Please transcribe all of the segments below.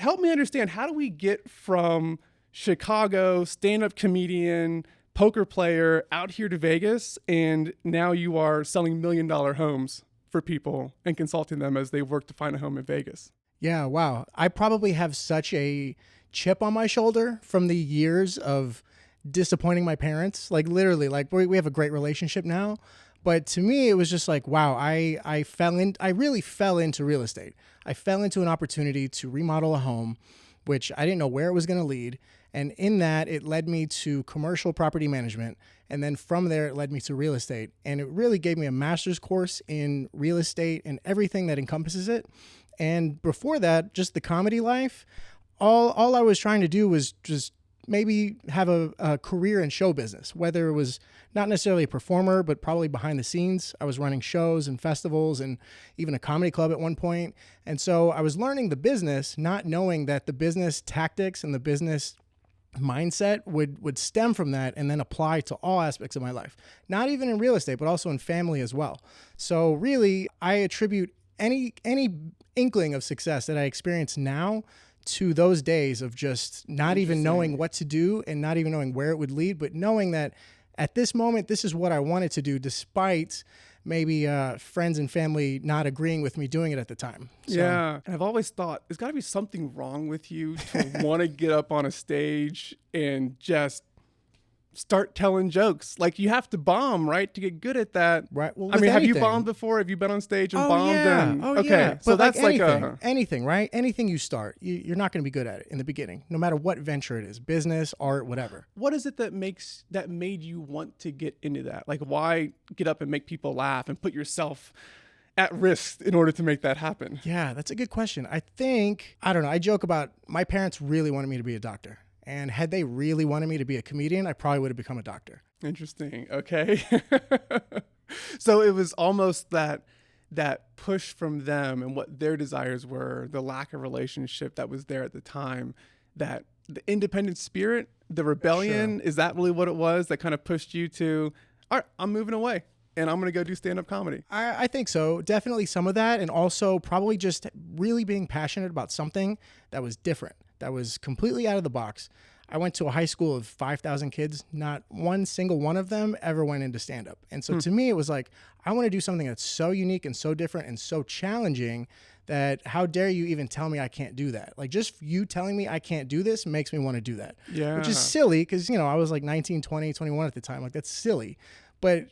help me understand, how do we get from Chicago, stand-up comedian, poker player out here to Vegas, and now you are selling $1 million homes for people and consulting them as they work to find a home in Vegas? Yeah, wow. I probably have such a chip on my shoulder from the years of disappointing my parents. Like literally, like we have a great relationship now. But to me, it was just like, wow, I really fell into real estate. I fell into an opportunity to remodel a home, which I didn't know where it was going to lead. And in that, it led me to commercial property management. And then from there, it led me to real estate. And it really gave me a master's course in real estate and everything that encompasses it. And before that, just the comedy life, all I was trying to do was just maybe have a career in show business, whether it was not necessarily a performer, but probably behind the scenes. I was running shows and festivals and even a comedy club at one point. And so I was learning the business, not knowing that the business tactics and the business mindset would stem from that and then apply to all aspects of my life, not even in real estate, but also in family as well. So really, I attribute any inkling of success that I experience now to those days of just not even knowing what to do and not even knowing where it would lead, but knowing that at this moment, this is what I wanted to do, despite maybe friends and family not agreeing with me doing it at the time. So. Yeah. And I've always thought there's got to be something wrong with you to want to get up on a stage and just start telling jokes. Like, you have to bomb, right, to get good at that. Right. Well, I mean, have you anything. bombed before? Have you been on stage and Oh, bombed? yeah. And, Oh, okay. yeah. So but that's like anything, right? Anything you start, you're not going to be good at it in the beginning, no matter what venture it is, business, art, whatever. What is it that made you want to get into that? Like, why get up and make people laugh and put yourself at risk in order to make that happen? Yeah, that's a good question. I don't know. I joke about my parents really wanted me to be a doctor. And had they really wanted me to be a comedian, I probably would have become a doctor. Interesting. Okay. So it was almost that push from them and what their desires were, the lack of relationship that was there at the time, that the independent spirit, the rebellion, Sure. Is that really what it was that kind of pushed you to, all right, I'm moving away and I'm going to go do stand-up comedy? I think so. Definitely some of that. And also probably just really being passionate about something that was different, that was completely out of the box. I went to a high school of 5,000 kids. Not one single one of them ever went into stand-up. And so to me, it was like, I want to do something that's so unique and so different and so challenging that how dare you even tell me I can't do that? Like, just you telling me I can't do this makes me want to do that. Yeah. Which is silly because, I was like 19, 20, 21 at the time. Like, that's silly. But,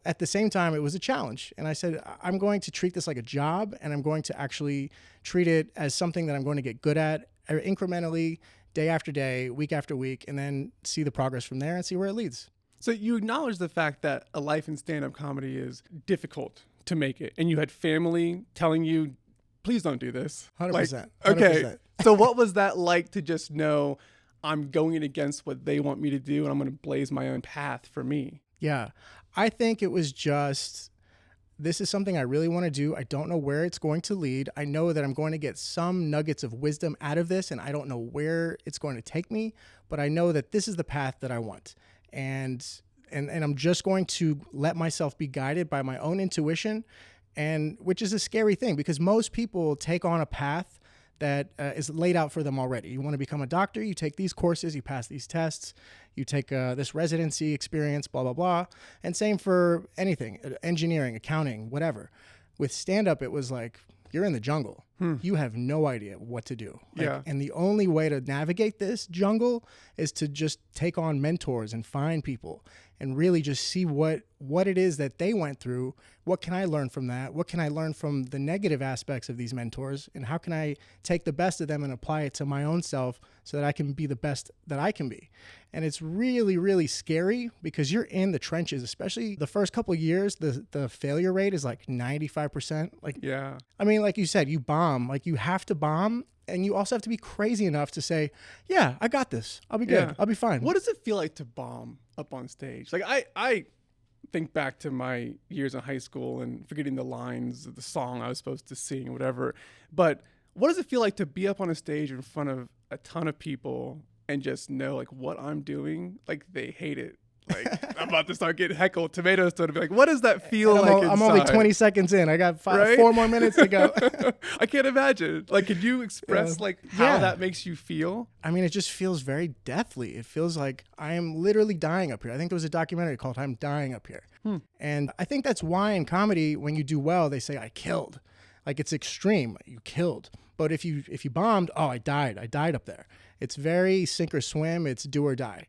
at the same time, it was a challenge. And I said, I'm going to treat this like a job, and I'm going to actually treat it as something that I'm going to get good at incrementally, day after day, week after week, and then see the progress from there and see where it leads. So you acknowledge the fact that a life in stand-up comedy is difficult to make it. And you had family telling you, please don't do this. 100%. Okay. So what was that like to just know I'm going against what they want me to do and I'm going to blaze my own path for me? Yeah. I think it was just, this is something I really want to do. I don't know where it's going to lead. I know that I'm going to get some nuggets of wisdom out of this, and I don't know where it's going to take me, but I know that this is the path that I want. And I'm just going to let myself be guided by my own intuition, and which is a scary thing because most people take on a path that is laid out for them already. You want to become a doctor, you take these courses, you pass these tests, you take this residency experience, blah, blah, blah. And same for anything, engineering, accounting, whatever. With stand-up, it was like, you're in the jungle. You have no idea what to do. Yeah. And the only way to navigate this jungle is to just take on mentors and find people and really just see what it is that they went through. What can I learn from that? What can I learn from the negative aspects of these mentors? And how can I take the best of them and apply it to my own self so that I can be the best that I can be? And it's really, really scary because you're in the trenches, especially the first couple of years, the failure rate is like 95%. Yeah. I mean, like you said, you bomb, like you have to bomb. And you also have to be crazy enough to say, yeah, I got this. I'll be good. Yeah. I'll be fine. What does it feel like to bomb up on stage? Like I think back to my years in high school and forgetting the lines of the song I was supposed to sing or whatever. But what does it feel like to be up on a stage in front of a ton of people and just know like what I'm doing, like they hate it Like, I'm about to start getting heckled tomatoes to be like, what does that feel like I'm only inside? 20 seconds in. I got Right? 4 more minutes to go. I can't imagine. Like, could you express like how that makes you feel? I mean, it just feels very deathly. It feels like I am literally dying up here. I think there was a documentary called I'm Dying Up Here. And I think that's why in comedy, when you do well, they say, I killed. Like, it's extreme. You killed. But if you bombed, oh, I died. I died up there. It's very sink or swim. It's do or die.